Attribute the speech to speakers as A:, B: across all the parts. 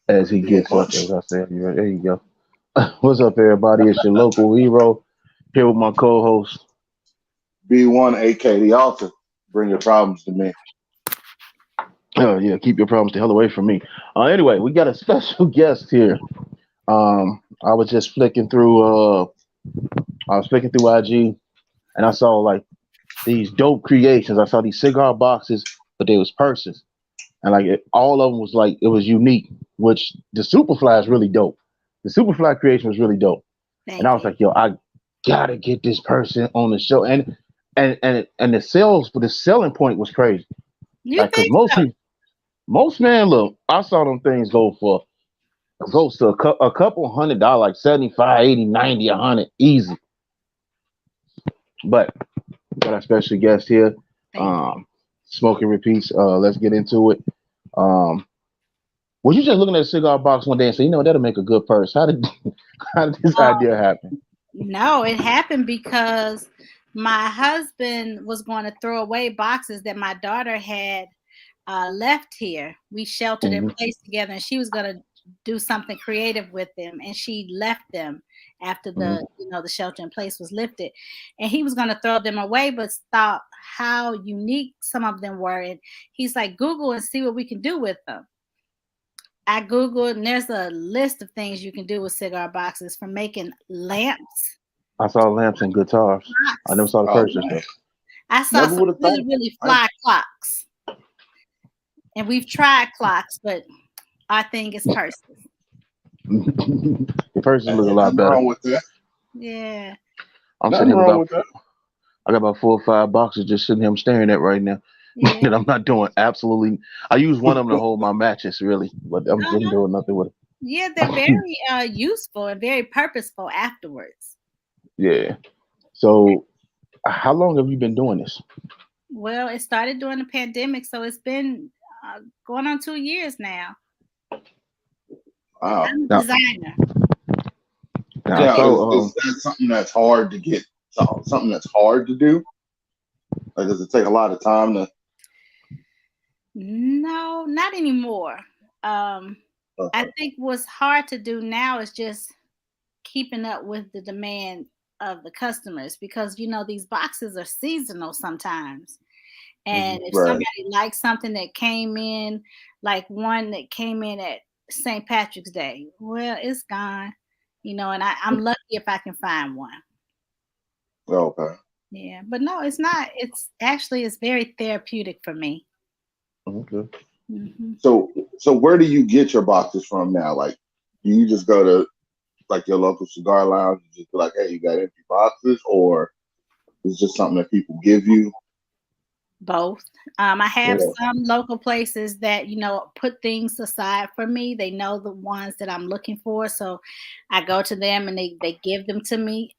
A: as he gets up, as I said. There you go. What's up, everybody? It's your local hero here with my co-host.
B: B1, aka the author. Bring your problems to me.
A: Oh yeah, keep your problems the hell away from me. Anyway, we got a special guest here. I was just flicking through. I was flicking through IG, and I saw like these dope creations. I saw these cigar boxes, but they was purses, and all of them was like it was unique. Which the Superfly is really dope. The Superfly creation was really dope, and I
C: Thank
A: was
C: you.
A: like, yo, I gotta get this person on the show, and the sales, but the selling point was crazy.
C: You
A: Like, cause
C: think so?
A: most man, look, I saw them things go for close to a couple $100, like 75, 80, 90, 100, easy. But we got our special guest here,
C: Thank you.
A: Smoking Repeats. Let's get into it. Um, was you just looking at a cigar box one day and say, you know, that'll make a good purse? How did how did this idea happen?
C: No, it happened because my husband was going to throw away boxes that my daughter had left here. We sheltered in
A: Hmm.
C: place together, and she was going to do something creative with them, and she left them after
A: Hmm.
C: the shelter in place was lifted, and he was going to throw them away, but thought how unique some of them were, and he's like, Google and see what we can do with them. I Googled, and there's a list of things you can do with cigar boxes, from making lamps,
A: I saw lamps and guitars. I never
C: clocks.
A: saw the
B: Oh
A: purses
B: man,
A: though.
C: I saw
B: never
C: some
B: would have
C: really,
B: thought.
C: really
B: I,
C: fly clocks, and we've tried clocks, but our thing is purses.
A: The purses look a
B: ain't
A: lot
B: nothing
A: better.
B: wrong with that.
C: Yeah,
A: I'm sitting
B: Nothing
A: here with
B: wrong
A: about
B: with that.
A: I got about 4 or 5 boxes just sitting here. I'm staring at right now.
C: yeah.
A: That I'm not doing absolutely. I use one of them to hold my matches, really, but I'm
C: Uh-huh.
A: doing nothing with
C: Yeah, they're
A: it.
C: very useful and very purposeful afterwards.
A: Yeah. So, how long have you been doing this?
C: Well, it started during the pandemic, so it's been going on 2 years now.
B: Wow.
C: I'm a
A: Now,
C: designer.
A: now,
B: Now,
A: so
B: is that something that's hard to get? Something that's hard to do? Like, does it take a lot of time to?
C: No, not anymore. Um, I
B: Uh,
C: think what's hard to do now is just keeping up with the demand of the customers, because these boxes are seasonal sometimes. And if
B: right.
C: somebody likes something that came in, like one that came in at St. Patrick's Day, well, it's gone. And I'm lucky if I can find one.
B: Okay.
C: Yeah, but no, it's not. It's very therapeutic for me.
A: okay.
C: Hmm.
B: So where do you get your boxes from now? Like, do you just go to like your local cigar lounge and just be like, hey, you got empty boxes, or it's just something that people give you?
C: Both. I have
B: Yeah.
C: some local places that put things aside for me. They know the ones that I'm looking for, so I go to them and they give them to me.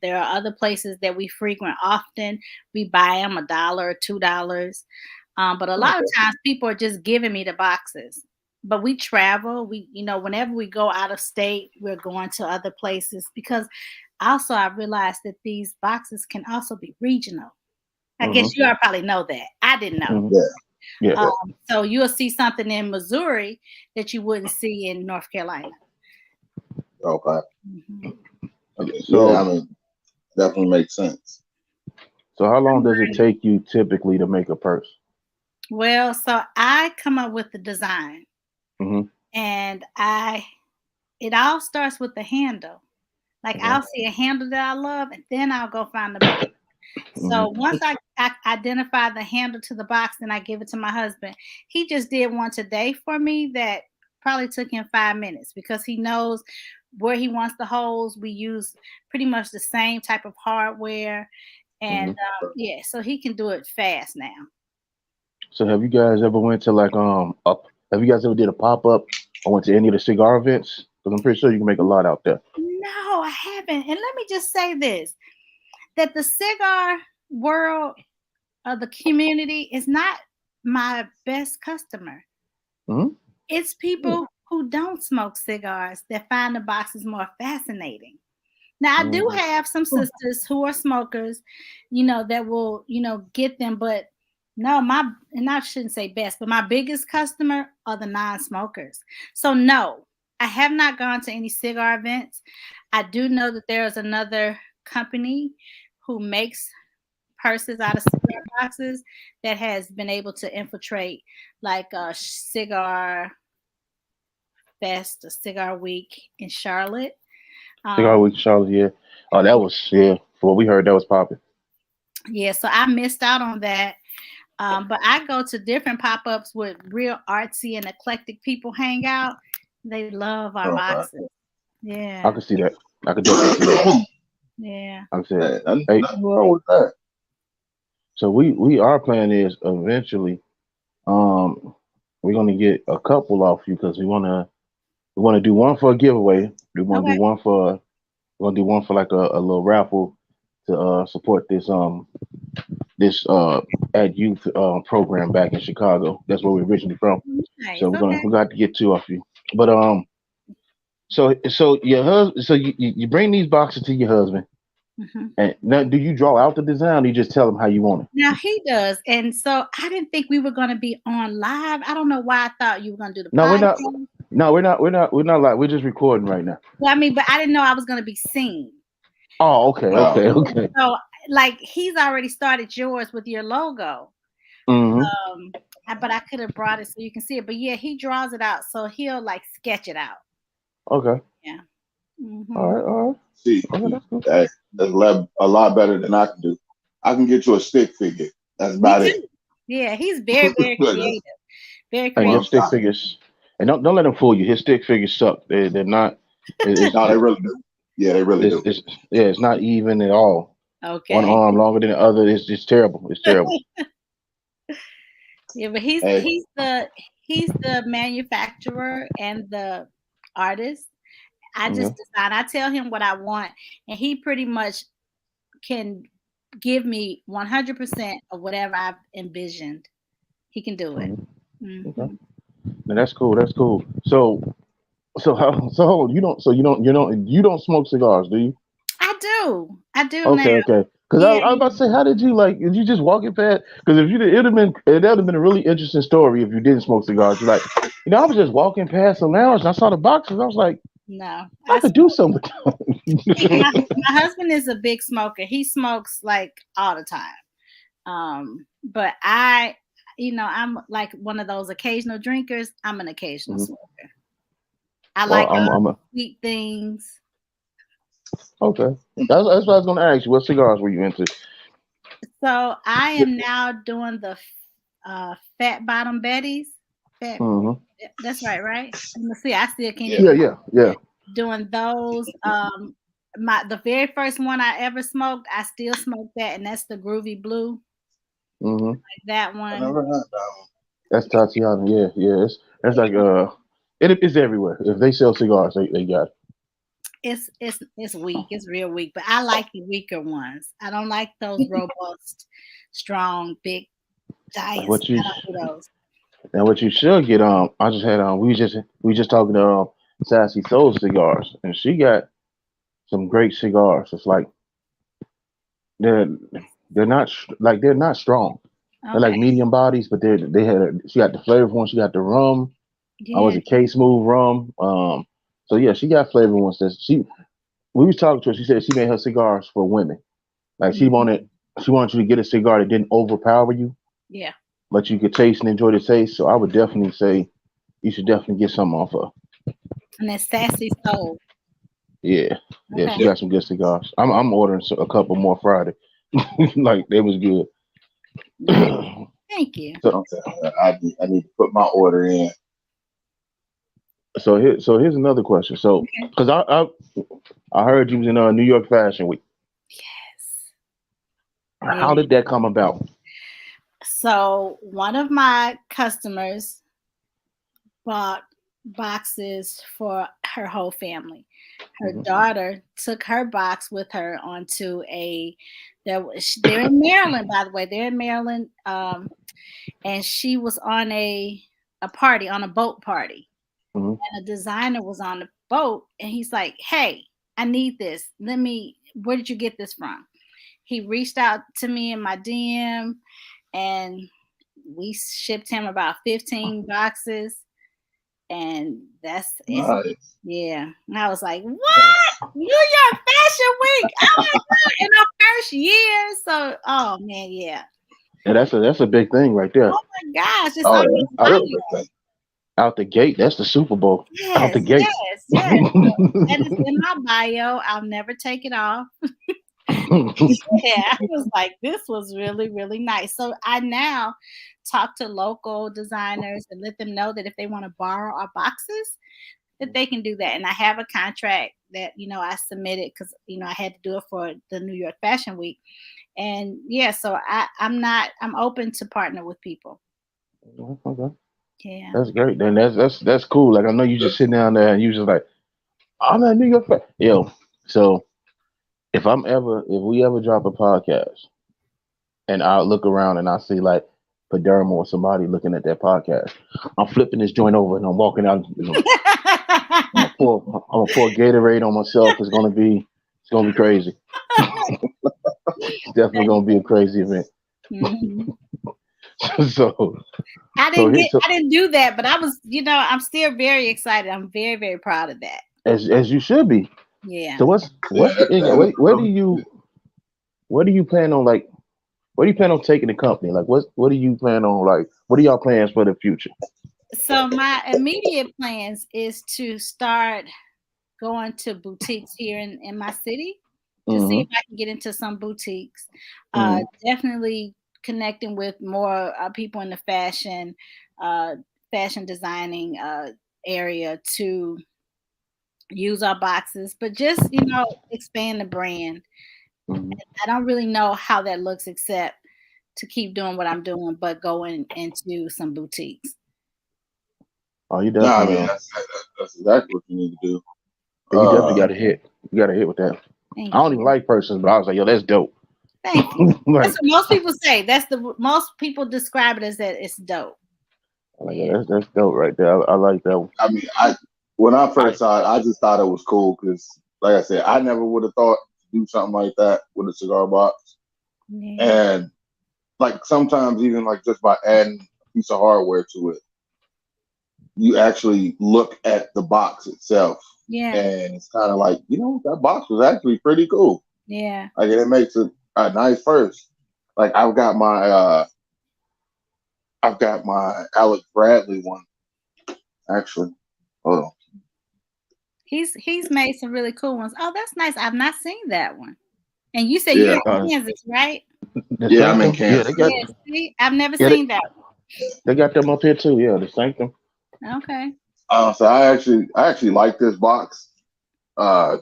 C: There are other places that we frequent often. We buy them $1 or $2, but a lot of
B: Okay.
C: times people are just giving me the boxes. But we travel. Whenever we go out of state, we're going to other places, because also I realized that these boxes can also be regional. I
A: Hmm.
C: guess you all probably know that. I didn't know.
A: Hmm.
B: Yeah.
A: Yeah.
C: Um, so you'll see something in Missouri that you wouldn't see in North Carolina.
B: Okay.
C: Hmm.
B: I mean, yeah. I
A: So,
B: mean, definitely makes sense.
A: how long does it take you typically to make a purse?
C: Well, so I come up with the design,
A: Hmm.
C: and it all starts with the handle. Like,
A: Hmm.
C: I'll see a handle that I love, and then I'll go find the box.
A: Hmm.
C: So once I identify the handle to the box, then I give it to my husband. He just did one today for me that probably took him 5 minutes, because he knows where he wants the holes. We use pretty much the same type of hardware, and
A: Hmm.
C: yeah, so he can do it fast now.
A: So, have you guys ever went to like up? Have you guys ever did a pop up or went to any of the cigar events? Because I'm pretty sure you can make a lot out there.
C: No, I haven't. And let me just say this, that the cigar world of the community is not my best customer.
A: Hmm.
C: It's people who don't smoke cigars that find the boxes more fascinating. Now, I do
A: Hmm.
C: have some sisters who are smokers, that will, get them, but No, and I shouldn't say best, but my biggest customer are the non-smokers. So no, I have not gone to any cigar events. I do know that there is another company who makes purses out of cigar boxes that has been able to infiltrate like a cigar fest, a cigar week in Charlotte.
A: Cigar
C: Um,
A: Week, Charlotte. Yeah. Oh, that was For what we heard, that was popping.
C: yeah, so I missed out on that. But I go to different pop-ups with real artsy and eclectic people hang out. They love our
B: Okay.
C: boxes.
A: I
C: Yeah,
A: could see that. I could definitely see that.
C: yeah.
A: I could say that.
B: Hey, nothing,
A: Hey,
B: nothing wrong with that.
A: so we our plan is eventually, um, we're gonna get a couple off you because we wanna do one for a giveaway. We wanna do
C: Okay.
A: one for we're gonna do one for like a little raffle to support this at youth program back in Chicago. That's where we're originally from.
C: Nice.
A: So
C: Okay.
A: we're gonna have to get two off you. But so your husband, so you bring these boxes to your husband,
C: Mhm.
A: and now do you draw out the design? Or you just tell him how you want it.
C: Now he does, and so I didn't think we were going to be on live. I don't know why I thought you were going to do the
A: No, we're not.
C: podcast.
A: No, we're not like we're just recording right now.
C: Well, I mean, but I didn't know I was going to be seen.
A: Oh, okay,
B: Oh,
A: okay, okay.
C: So, like, he's already started yours with your logo.
A: Mm-hmm.
C: Um, but I could have brought it so you can see it. But yeah, he draws it out, so he'll like sketch it out.
A: Okay.
C: Yeah.
A: All
C: Hmm.
A: right, all right.
B: see,
A: Okay, that's cool.
B: hey, that's a lot better than I can do. I can get you a stick figure. That's
C: Me
B: about it.
C: too. Yeah, he's very, very
B: That's
C: creative. Very
A: And
B: what
A: your
B: I'm
C: creative.
A: stick
B: stopping.
A: figures, and don't let them fool you. His stick figures suck. They're not. It's
B: No, they really do. Yeah, they really do.
A: it's yeah. It's not even at all. One
C: Okay.
A: arm longer than the other. It's just terrible. It's terrible.
C: Yeah, but
B: Hey,
C: he's the manufacturer and the artist. I just
A: Yeah.
C: design. I tell him what I want, and he pretty much can give me 100% of whatever I've envisioned. He can do it.
A: Mhm. Okay.
C: Hmm.
A: Now that's cool. That's cool. So how so hold on, you don't smoke cigars, do you?
C: I do now.
A: Okay, okay. Because I
C: Yeah,
A: was about to say, how did you just walk it past? Because if you did, it'd have been a really interesting story if you didn't smoke cigars. You're like, I was just walking past the lounge and I saw the boxes. I was like,
C: no,
A: I
C: I
A: could do
C: smoke.
A: something with them.
C: My husband is a big smoker. He smokes like all the time. But I'm like one of those occasional drinkers. I'm an occasional
A: Mhm.
C: smoker. I
A: Well,
C: like all the sweet things.
A: okay. That's what I was going to ask you. What cigars were you into?
C: So I am now doing the fat bottom Betty's. Fat,
A: Hmm.
C: that's right, right? Let me see. I still can't
B: yeah,
A: Yeah,
C: even
A: yeah, yeah.
C: doing those. The very first one I ever smoked, I still smoke that, and that's the Groovy Blue.
A: Hmm.
C: Like that
B: I
C: one.
B: never had that
A: That's Tatiana. Yeah, yeah. That's like it's everywhere. If they sell cigars, they got it.
C: It's weak. It's real weak. But I like the weaker ones. I don't like those robust, strong, big giants.
A: What you
C: I don't do those.
A: And what you should get I just had we just talking to Sassy Soul cigars, and she got some great cigars. It's like they're they're not strong. They're like
C: Okay.
A: medium bodies, but she got the flavor one. She got the rum. I was
C: Yeah.
A: a K Smooth rum. So yeah, she got flavor ones. That she We was talking to her. She said she made her cigars for women. Like
C: Mhm.
A: she wanted you to get a cigar that didn't overpower you,
C: Yeah.
A: but you could taste and enjoy the taste. So I would definitely say you should definitely get some off her.
C: And that's sassy soul.
A: Yeah, yeah,
C: Okay.
A: she got some good cigars. I'm ordering a couple more Friday. Like they was good.
C: Nice. Thank you.
A: so
B: one. Okay, I need to put my order in.
A: here's another question. So
C: Okay.
A: because I heard you was in New York Fashion Week.
C: Yes.
A: How
C: Yeah.
A: did that come about?
C: So one of my customers bought boxes for her whole family. Her
A: Hmm.
C: daughter took her box with her onto they're in Maryland, by the way. They're in Maryland. And she was on a party, on a boat party.
A: Hmm.
C: And a designer was on the boat and he's like, "Hey, I need this. Where did you get this from?" He reached out to me in my DM and we shipped him about 15 boxes, and it's
B: Nice.
C: yeah. And I was like, what? New York Fashion Week. Oh my God. In our first year. So oh man, yeah.
A: And that's a big thing right there.
C: Oh my gosh. It's
B: Oh
C: on
B: yeah,
C: his
B: that's a
A: Out,
B: real
C: bio.
B: big thing.
A: out the gate, that's the Super Bowl. Out the
C: Yes,
A: gate.
C: yes, yes. And it's in my bio. I'll never take it off. Yeah, I was like, this was really, really nice. So I now talk to local designers and let them know that if they want to borrow our boxes, that they can do that. And I have a contract that, I submitted because, I had to do it for the New York Fashion Week. And yeah, so I'm open to partner with people.
A: Okay.
C: Yeah.
A: That's great. Then that's cool. Like I know you just sitting down there and you just like, I'm at New York. Yo, so if we ever drop a podcast and I look around and I see like Padermo or somebody looking at that podcast, I'm flipping this joint over and I'm walking out. I'm gonna pour Gatorade on myself. It's gonna be crazy. It's definitely gonna be a crazy event.
C: Mhm.
A: so
C: I
A: so
C: didn't
A: here
C: get
A: so
C: I didn't do that, but I was, I'm still very excited. I'm very, very proud of that.
A: as you should be.
C: Yeah.
A: So
B: Yeah,
A: what's the end
B: that
A: game?
B: looks
A: Where do
B: really
A: you
B: good.
A: where do you plan on like where do you plan on taking the company? Like what do you plan on like what are y'all plans for the future?
C: So my immediate plans is to start going to boutiques here in my city to see if
A: Mm-hmm.
C: I can get into some boutiques.
A: Mm-hmm.
C: Definitely connecting with more people in the uh, fashion designing area to use our boxes, but just expand the brand.
A: Mm-hmm.
C: I don't really know how that looks except to keep doing what I'm doing, but going into some boutiques.
A: Oh, you
B: No, I
A: definitely
B: mean that's exactly what you need to do.
A: you definitely
B: Uh,
A: got to hit. You got to hit with that. I
C: Thank
A: don't even
C: you.
A: like persons, but I was like, yo, that's dope.
C: Thank you. That's
A: Like,
C: what most people say. That's the most people describe it as that it's dope. Yeah.
A: that's dope right there. I like that one.
B: I mean, I when I
A: I
B: first saw it, I just thought it was cool because, like I said, I never would have thought to do something like that with a cigar box.
C: Yeah.
B: And like sometimes even like just by adding a piece of hardware to it, you actually look at the box itself,
C: Yeah.
B: and it's kind of like that box was actually pretty cool.
C: Yeah.
B: Like it makes it a nice first. Like I've got my Alec Bradley one actually. Hold on.
C: He's made some really cool ones. Oh, that's nice. I've not seen that one. And you said you're
B: Yeah,
C: in Kansas, right?
A: the
B: yeah, I'm in
A: sanctum. Yeah,
B: Kansas.
C: Yeah. See, I've never
A: yeah
C: seen that
A: they got them up here too. Yeah, the sanctum.
C: one. Okay.
B: So I actually like this box. Uh,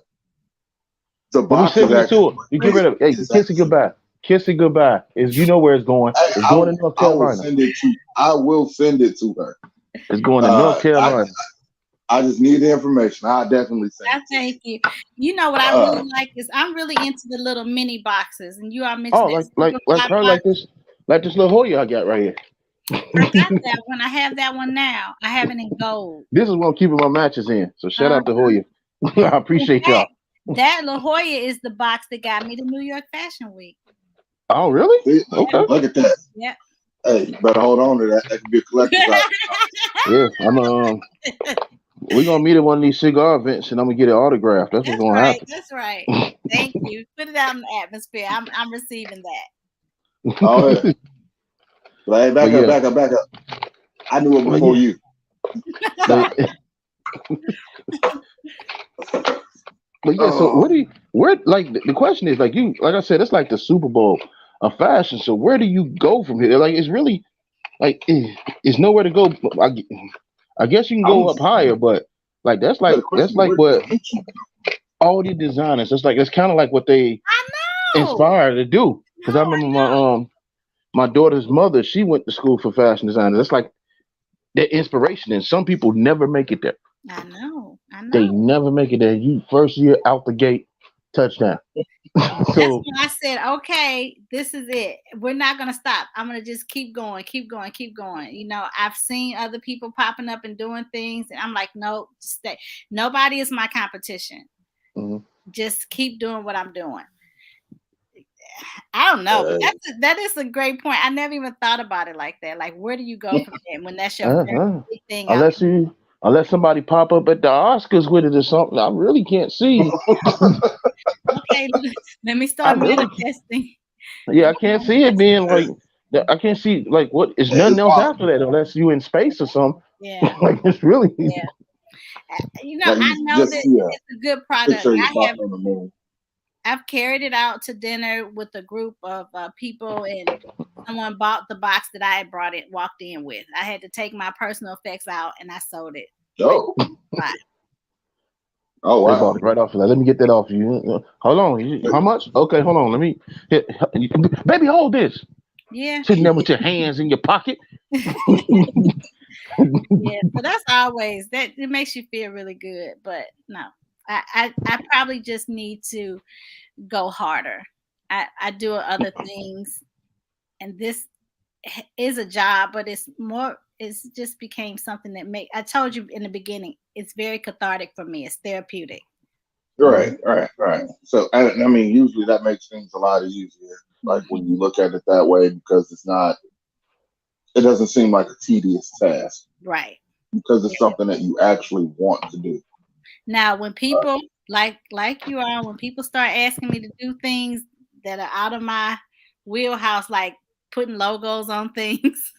B: the
A: Let me
B: box is
A: send you
B: actually
A: to it. You get rid of. Hey,
B: is
A: kiss it
B: actually.
A: goodbye. Kiss it goodbye. Is you know where it's going? It's going to North
B: I will
A: Carolina.
B: send it to. I will send it to her.
A: It's going to North
B: I
A: Carolina.
B: I just need the information. I definitely send
C: I
B: it to
C: thank you. You know what I
B: you.
C: really like is I'm really into the little mini boxes, and you are
A: Oh,
C: mentioning that
A: like
C: super
A: probably
C: box.
A: like this little Hoya I got right here.
C: I got that one. I have that one now. I have it in gold.
A: This is what I'm keeping my matches in. So shout
C: Uh,
A: out to Hoya. I
C: in
A: appreciate
C: fact,
A: y'all.
C: that La Jolla is the box that got me to New York Fashion Week.
A: Oh, really?
B: See,
C: Yeah.
A: Okay.
B: look at that.
C: Yeah.
B: Hey, you better hold on to that. That could be a collector's item.
A: Yeah, I'm we're gonna meet at one of these cigar events and I'm gonna get it autographed. That's what's
C: That's
A: gonna
C: right.
A: happen.
C: That's right. Thank you. Put it out in the atmosphere. I'm receiving that.
B: Oh yeah. But hey,
A: but yeah,
B: back up. I knew it
A: but
B: before
A: yeah,
B: you.
A: but,
B: Stop.
A: but yeah. So
B: Oh,
A: where like the question is like like I said, it's like the Super Bowl of fashion. So where do you go from here? Like it's really like it's nowhere to go. I guess you can
B: I'm
A: go up higher, but like
B: the question
A: that's
B: is
A: like
B: where do
A: what
B: you reach?
A: all the designers. It's like it's kind of like what they
C: I know.
A: inspired to do. Because I
C: No,
A: remember
C: I know.
A: my daughter's mother, she went to school for fashion design. It's like their inspiration, and some people never make it there.
C: I know. I
A: They
C: know.
A: never make it there. You first year out the gate, touchdown.
C: That's
A: So
C: when I said, okay, this is it. We're not gonna stop. I'm gonna just keep going, keep going, keep going. I've seen other people popping up and doing things, and I'm like, no, stay. Nobody is my competition.
A: mhm.
C: Just keep doing what I'm doing. I don't know, but
B: Hey,
C: that is a great point. I never even thought about it like that. Like, where do you go from there when that's your first
A: Uh-huh.
C: big thing out?
A: Unless somebody pop up at the Oscars with it or something, I really can't see.
C: Okay, let me
A: I
C: start
A: really,
C: manifesting.
A: yeah,
C: Let
A: I
C: me
A: can't see it
C: manifest.
A: being like. I can't see like what is nothing
B: it's
A: else after
B: possible.
A: that unless you in space or something.
C: Yeah,
A: Like it's really.
C: yeah.
B: Like
C: I
B: you
C: know
B: just
C: that
B: see a
C: it's a good product.
B: picture of you popping on the moon.
C: I've carried it out to dinner with a group of people, and someone bought the box that I had brought it walked in with. I had to take my personal effects out, and I sold it right
B: Oh,
C: by.
B: oh
A: They
B: wow.
A: bought it right off of that. Let me get that off you. Hold on. How much? Okay, hold on. Let me hit. Baby, hold this.
C: Yeah,
A: Sitting there with your hands in your pocket.
C: yeah. So that's always that. It makes you feel really good, but no, I probably just need to go harder. I do other things, and this is a job, but it's more. It's just became something that make. I told you in the beginning, it's very cathartic for me. It's therapeutic.
A: Mhm.
B: Right, right, right. So, I mean, usually that makes things a lot easier. Like when
C: Mhm.
B: you look at it that way, because it's not, it doesn't seem like a tedious task
C: Right.
B: because it's
C: Yeah.
B: something that you actually want to do.
C: Now, when
B: Uh,
C: people like you are, when people start asking me to do things that are out of my wheelhouse, like putting logos on things,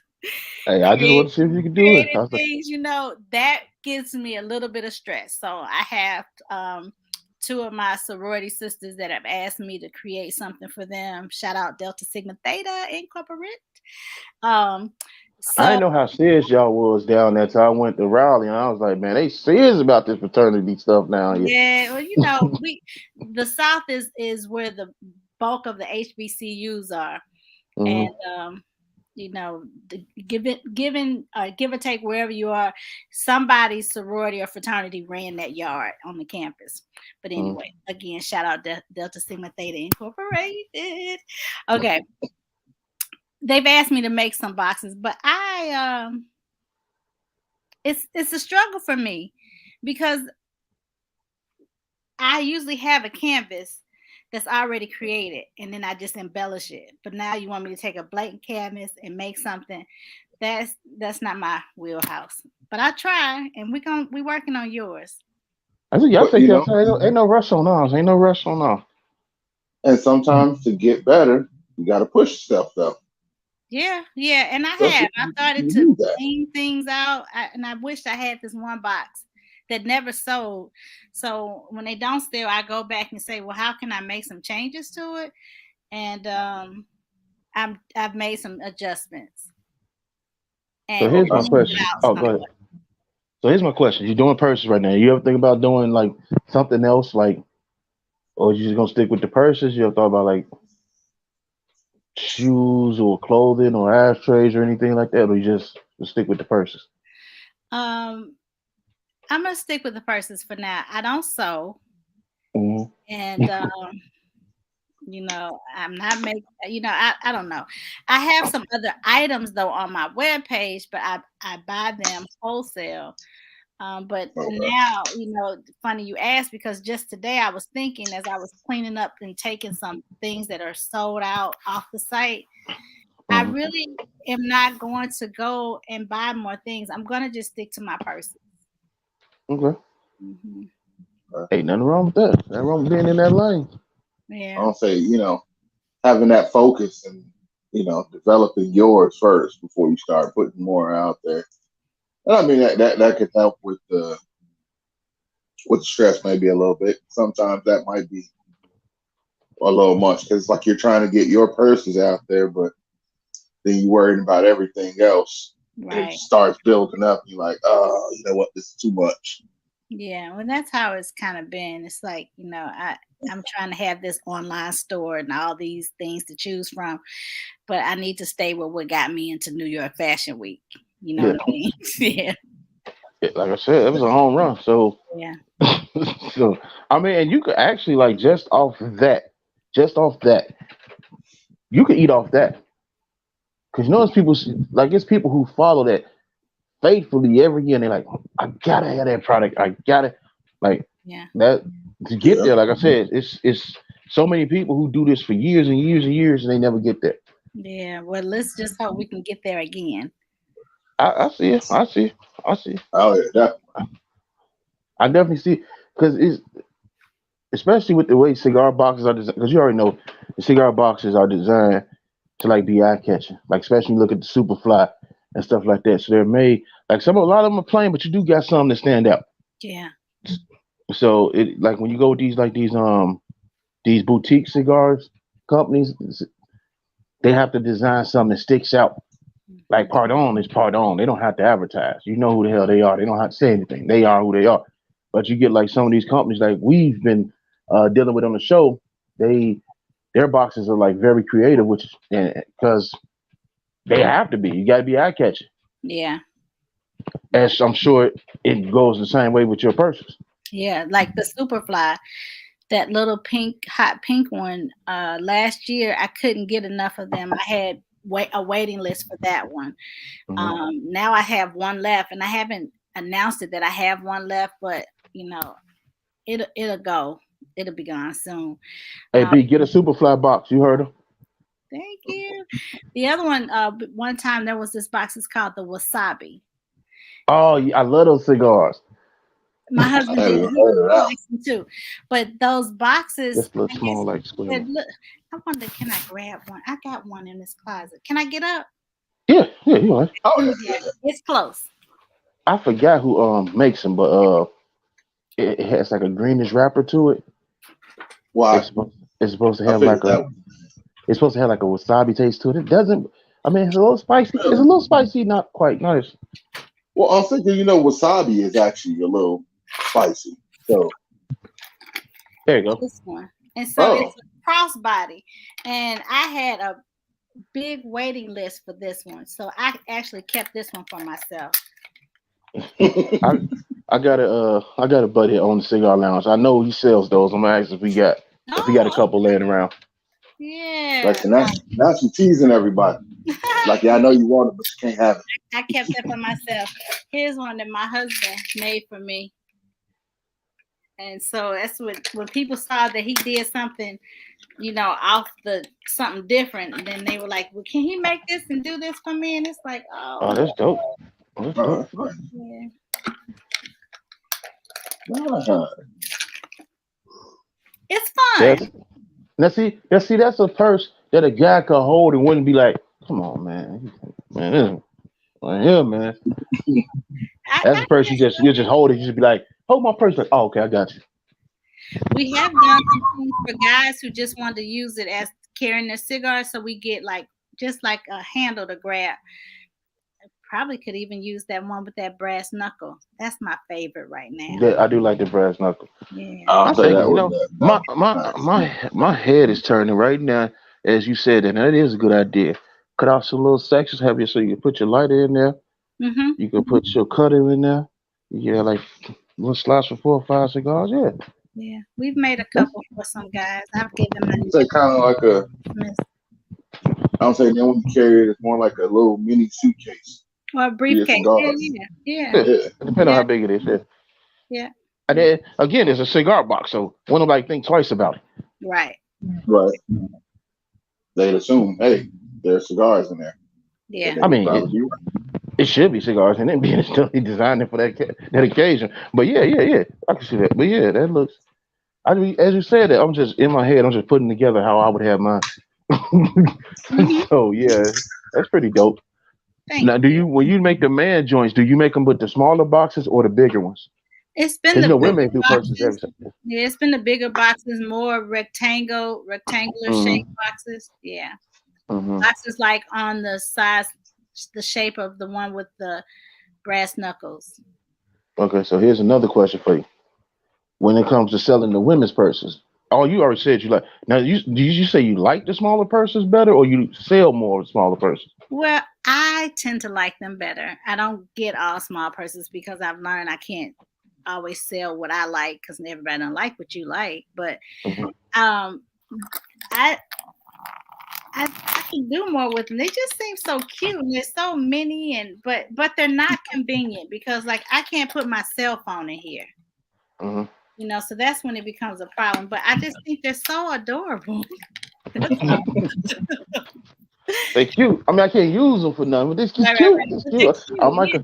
A: Hey, I just
C: create,
A: want to see if you can do it. I
C: creating
A: was like,
C: things, that gives me a little bit of stress. So I have two of my sorority sisters that have asked me to create something for them. Shout out Delta Sigma Theta Incorporate. Um,
A: I
C: so
A: didn't know how serious y'all was down there till I went to Raleigh, and I was like, man, they serious about this fraternity stuff down here.
C: yeah, well, we the South is where the bulk of the HBCUs are, and
A: Hmm.
C: give or take wherever you are, somebody's sorority or fraternity ran that yard on the campus. But
A: Hmm.
C: anyway, again, shout out Delta Sigma Theta Incorporated. Okay, they've asked me to make some boxes, but it's a struggle for me because I usually have a canvas that's already created and then I just embellish it. But now you want me to take a blank canvas and make something. That's not my wheelhouse. But I try and we working on yours.
A: I said, y'all
B: but
A: take your time. Ain't no rush on ours. Ain't no rush on ours.
B: and sometimes to get better, you got to push yourself though.
C: Yeah, yeah, and I
B: That's
C: have. I started
B: you
C: to
B: need that.
C: clean things out, and I wish I had this one box that never sold. So when they don't sell, I go back and say, "Well, how can I make some changes to it?" And I've made some adjustments
A: So
C: and
A: here's my
B: Okay.
C: cleaned it
A: question.
C: out
A: Oh, go
C: somewhat.
A: ahead. So here's my question. You're doing purses right now. You ever think about doing like something else, like, or you just gonna stick with the purses? You ever thought about like shoes or clothing or ashtrays or anything like that, or you just stick with the purses?
C: Um, I'm gonna stick with the purses for now. I don't sew,
A: Hmm.
C: and I'm not making. I don't know. I have some other items though on my web page, but I buy them wholesale. But
B: Okay.
C: now, funny you asked because just today I was thinking as I was cleaning up and taking some things that are sold out off the site. I
A: Hmm.
C: really am not going to go and buy more things. I'm going to just stick to my purses.
A: Okay.
C: Hmm.
A: Ain't nothing wrong with that. Nothing wrong with being in that lane.
B: I
C: Yeah.
B: don't say, having that focus and, developing yours first before you start putting more out there. And I mean that could help with the stress maybe a little bit. Sometimes that might be a little much because it's like you're trying to get your purses out there, but then you're worrying about everything else. And it
C: Right.
B: starts building up. You're like, oh, you know what? This is too much.
C: Yeah. Well, that's how it's kind of been. It's like, I'm trying to have this online store and all these things to choose from, but I need to stay with what got me into New York Fashion Week. You know
A: Yeah.
C: what I mean? Yeah.
A: Like I said, it was a home run. So,
C: Yeah.
A: so I mean, and you could actually like just off that, you could eat off that. Cause you know, it's people like it's people who follow that faithfully every year, and they're like, I gotta have that product. I gotta like
C: Yeah.
A: that to get
B: Yeah.
A: there. Like I said, it's so many people who do this for years and years and years, and they never get there.
C: Yeah. Well, let's just hope we can get there again.
A: I see it. I see it. I see it.
B: Oh yeah, that,
A: I definitely see it because it's especially with the way cigar boxes are designed. Because you already know the cigar boxes are designed to like be eye catching. Like especially you look at the Superfly and stuff like that. So they're made like a lot of them are plain, but you do got some that stand out.
C: Yeah.
A: So it like when you go with these boutique cigars companies, they have to design something that sticks out. Like
C: Mhm.
A: Pardon is Pardon. They don't have to advertise. You know who the hell they are. They don't have to say anything. They are who they are. But you get like some of these companies like we've been dealing with on the show. They their boxes are like very creative, which because they have to be. You got to be eye catching.
C: Yeah.
A: As I'm sure it goes the same way with your purses.
C: Yeah. Like the Superfly, that little pink, hot pink one. Last year, I couldn't get enough of them. I had a waiting list for that one.
A: Hmm.
C: Now I have one left, and I haven't announced it that I have one left, but you know, it'll go. It'll be gone soon.
A: Hey
C: Uh,
A: B, get a Superfly box. You heard him?
C: Thank you. The other one, one time there was this box. It's called the Wasabi.
A: Oh, yeah, I love those cigars.
C: My
B: I
C: husband did.
B: haven't
C: He
B: heard of that.
C: likes them too. But those boxes,
A: Just a little
C: I
A: small,
C: guess,
A: like square one.
C: look. I wonder, can I grab one? I got one in this closet. Can I get up?
A: Yeah, yeah, you know.
B: Oh
C: Yeah,
B: yeah.
C: it's close.
A: I forgot who makes them, but it has like a greenish wrapper to it.
B: Well,
A: It's supposed it's supposed to
B: I
A: have
B: figured
A: like
B: that
A: a
B: was
A: it's supposed to have like a wasabi taste to it. It doesn't. I mean, it's a little spicy. It's a
B: really.
A: little spicy, not quite nice.
B: Well, I'm thinking, wasabi is actually a little spicy. So,
A: There you go.
C: This one. And so
B: oh,
C: it's a crossbody. And I had a big waiting list for this one. So I actually kept this one for myself.
A: I I got a buddy on the cigar lounge. I know he sells those. I'm gonna ask if he got a
C: Oh,
A: couple laying around.
B: like,
C: yeah.
B: so now she's teasing everybody. Like, yeah, I know you want it, but you can't have it.
C: I kept that for myself. Here's one that my husband made for me. And so that's what when people saw that he did something, off the something different, and then they were like, "Well, can he make this and do this for me?" And it's like,
A: Oh,
C: oh,
A: that's dope. Oh, that's dope.
B: That's right.
C: yeah,
B: Uh-huh.
C: it's
A: That's
C: fun.
A: now see that's a purse that a guy could hold and wouldn't be like, come on, man, man, right here, man. That's
C: I
A: a purse you just hold it. You just be like, hold my purse. Like, oh, okay, I got you.
C: We have done some things for guys who just want to use it as carrying their cigar, so we get like just like a handle to grab. Probably could even use that one with that brass knuckle. That's my favorite right now.
A: I do like the brass knuckle.
C: Yeah.
B: I'll
A: I'm
B: say
A: thinking,
B: that was that
A: my
B: was
A: my
B: nice.
A: my head is turning right now as you said, and that is a good idea. Cut off some little sections, have you so you can put your lighter in there.
C: Mhm.
A: You can put your cutter in there. Yeah, like little slots for 4 or 5 cigars. Yeah,
C: Yeah. We've made a
A: that's
C: couple for some guys. I've given them
B: It's like kind of like a,
C: Christmas
B: I don't say then when you carry it, it's more like a little mini suitcase
C: or a
B: for your
C: briefcase. Yeah,
B: cigars.
C: yeah, yeah,
A: yeah.
B: Yeah,
A: Depending on
C: yeah,
A: how big it is. Yeah.
C: yeah.
A: And then again, it's a cigar box, so one nobody think twice about it.
C: Right.
B: right. They'd assume, hey, there's cigars in there, and
C: Yeah.
B: they
A: I
B: would
A: mean,
B: probably be
A: it should be cigars, and then being instantly designed for that occasion. But yeah, yeah, yeah, I can see that. But yeah, that looks. I mean, as you said that, I'm just in my head. I'm just putting together how I would have mine.
C: Mhm.
A: So yeah, that's pretty dope.
C: Thank
A: Now,
C: you.
A: when you make the man joints, do you make them with the smaller boxes or the bigger ones?
C: It's been
A: Because
C: the
A: you know women
C: bigger
A: do purses every
C: boxes.
A: time.
C: Yeah, it's been the bigger boxes, more rectangular shape
A: Mm-hmm.
C: boxes. Yeah.
A: Mm-hmm.
C: Boxes like on the size, the shape of the one with the brass knuckles.
A: Okay, so here's another question for you. When it comes to selling the women's purses, oh, you already said you like. Now, did you say you like the smaller purses better, or you sell more of the smaller purses?
C: Well, I tend to like them better. I don't get all small purses because I've learned I can't always sell what I like because everybody don't like what you like. But
A: Hmm.
C: um, I I can do more with them. They just seem so cute and there's so many but they're not convenient because like I can't put my cell phone in here.
A: Hmm.
C: So that's when it becomes a problem. But I just think they're so adorable.
A: They cute. I mean, I can't use them for nothing, but this is
C: Right, right,
A: cute.
C: right.
A: It's
C: But they're
A: cute. I
C: cute.
A: might,
C: Yeah,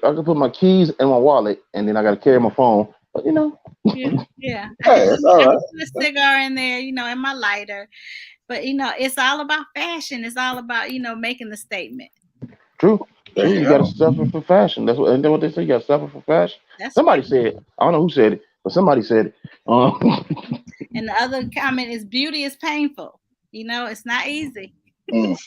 A: I could put my keys in my wallet, and then I got to carry my phone. But
C: yeah, yeah.
B: Hey, it's all
C: I
B: right.
C: can put a cigar in there, and my lighter. But it's all about fashion. It's all about making the statement.
A: true,
B: There
A: true.
B: you
A: You got to
B: go.
A: suffer for fashion. That's what. And then what they say, you got to suffer for fashion.
C: That's
A: Somebody
C: right.
A: said. I don't know who said it, but somebody said it.
C: And the other comment is beauty is painful. It's not easy.
B: Mm.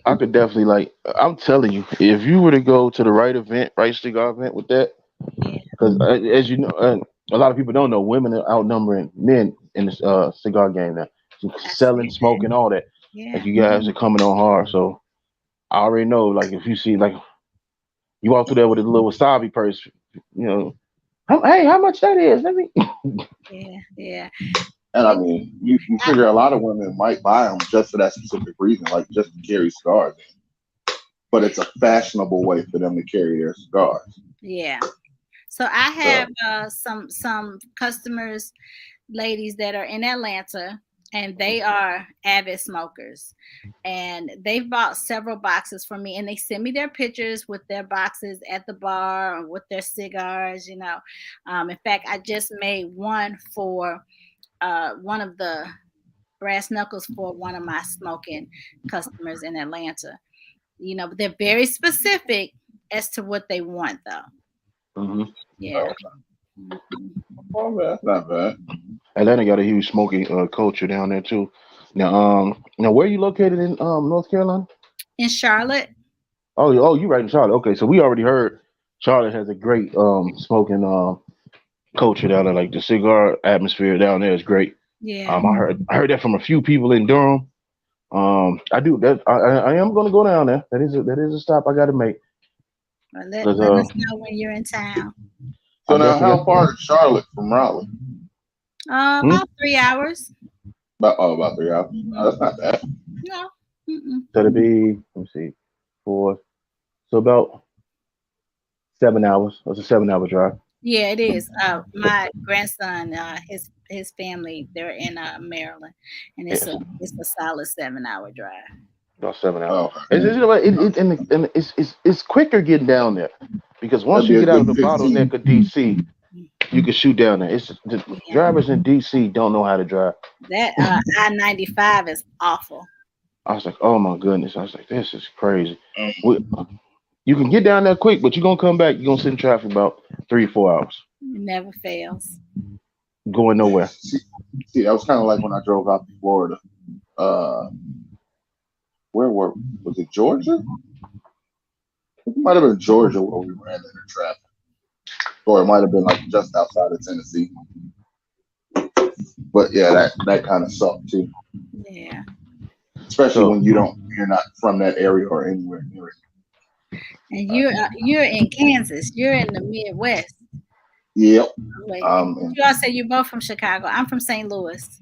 A: I could definitely like. I'm telling you, if you were to go to the right event, right cigar event with that,
C: Yeah,
A: because as you know, a lot of people don't know, women are outnumbering men in this cigar game now.
C: I
A: Selling,
C: see that.
A: smoking, all that. Like
C: Yeah.
A: you guys are coming on hard, so I already know. Like if you see, like you walk through there with a little wasabi purse, you know, hey, how much that is? Let me.
C: Yeah, yeah.
B: And I mean, you
C: I,
B: figure a lot of women might buy them just for that specific reason, like just to carry cigars. But it's a fashionable way for them to carry their cigars.
C: yeah. So I
B: So,
C: have some customers, ladies that are in Atlanta, and they are avid smokers, and they've bought several boxes from me, and they send me their pictures with their boxes at the bar or with their cigars. In fact, I just made one for one of the brass knuckles for one of my smoking customers in Atlanta. But they're very specific as to what they want, though.
A: Hmm.
C: Yeah. Mhm.
B: oh man, that's not bad.
A: Atlanta got a huge smoking culture down there too. Now where are you located in North Carolina?
C: In Charlotte.
A: Oh, you right in Charlotte. Okay, so we already heard Charlotte has a great smoking culture down there. Like the cigar atmosphere down there is great.
C: Yeah.
A: I heard that from a few people in Durham. I do that. I am gonna go down there. That is a stop I got to make
C: Well, let,
A: because
C: let us know when you're in town.
B: So
A: I
B: now,
A: definitely
B: how far is Charlotte from Raleigh?
A: hmm?
C: About 3 hours.
B: About 3 hours. Oh,
C: Hmm.
B: that's not bad.
C: No. Mm-mm.
A: So to be let me see 4 so about 7 hours. It's a 7 hour drive.
C: Yeah, it is. My grandson, his family, they're in Maryland, and it's
A: Yes,
C: a solid 7 hour drive.
A: about 7 hours.
B: Oh,
A: It's you know what and it's quicker getting down there because once
B: that'd
A: you
B: be a
A: get out of
B: good
A: the
B: 15.
A: bottleneck of DC, you can shoot down there. It's the
C: Yeah,
A: drivers in DC don't know how to drive.
C: that I-95 is awful.
A: I was like, oh my goodness. I was like, this is crazy. We, you can get down there quick, but you're gonna come back. You're gonna sit in traffic about 3 4 hours,
C: It never fails.
A: going nowhere.
B: See, that was kind of like when I drove out to Florida. Uh, where was it? Georgia? It might have been Georgia where we ran into traffic, or it might have been like just outside of Tennessee. But yeah, that kind of sucked too,
C: Yeah,
B: especially
A: So
B: when you're not from that area or anywhere near it.
C: and you're in Kansas. You're in the Midwest.
B: Yep.
C: Wait, you all say you're both from Chicago. I'm from St. Louis.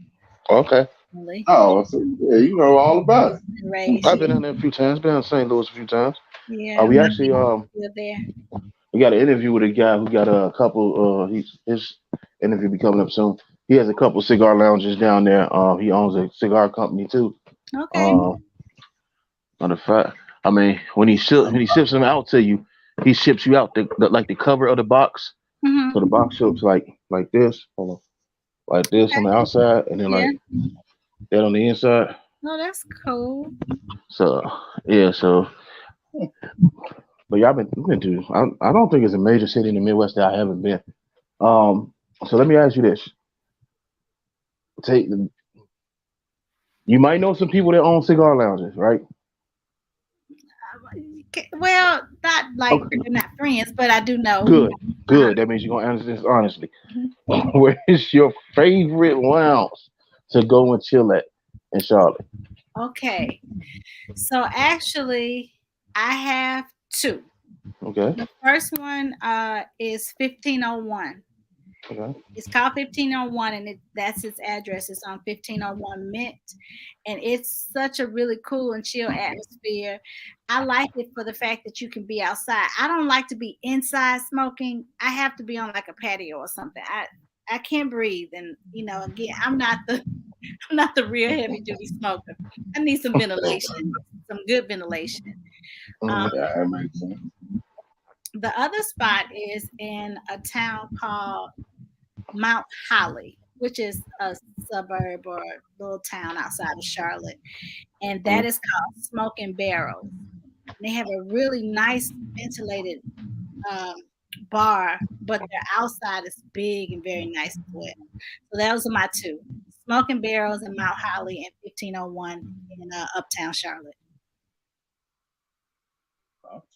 A: okay,
C: Really,
B: Oh, so yeah, you know all about it.
C: raised
A: I've
C: here.
A: been down there a few times. Been in St. Louis a few times.
C: Yeah,
A: We
C: my
A: actually
C: baby's still there.
A: we got an interview with a guy who got a couple. His interview be coming up soon. He has a couple cigar lounges down there. He owns a cigar company too.
C: Okay.
A: Uh, Matter of fact, I mean, when he ships them out to you, he ships you out like the cover of the box. So
C: Hmm.
A: the box ships like this, hold on, like this on
C: Okay.
A: the outside, and then
C: Yeah.
A: like that on the inside.
C: Oh, that's cool.
A: So yeah, so but yeah, I've been to. I don't think it's a major city in the Midwest that I haven't been. Um, so let me ask you this: Take you might know some people that own cigar lounges, right?
C: Well, not like
A: Okay,
C: we're not friends, but I do know.
A: good,
C: Uh-huh.
A: good. That means you're gonna answer this honestly.
C: Mhm.
A: Where is your favorite lounge to go and chill at in Charlotte?
C: Okay. So actually, I have two.
A: Okay.
C: The first one is 1501.
A: Okay.
C: It's called 1501, and that's its address. It's on 1501 Mint, and it's such a really cool and chill atmosphere. I like it for the fact that you can be outside. I don't like to be inside smoking. I have to be on like a patio or something. I can't breathe, and again, I'm not the real heavy duty smoker. I need some ventilation, some good ventilation. Um,
A: Mhm.
B: Yeah, that makes sense.
C: the other spot is in a town called Mount Holly, which is a suburb or little town outside of Charlotte, and that
A: Mhm.
C: is called Smoking Barrels. They have a really nice ventilated um, bar, but their outside is big and very nice as well. So those are my two: Smoking Barrels in Mount Holly and 1501 in Uptown Charlotte.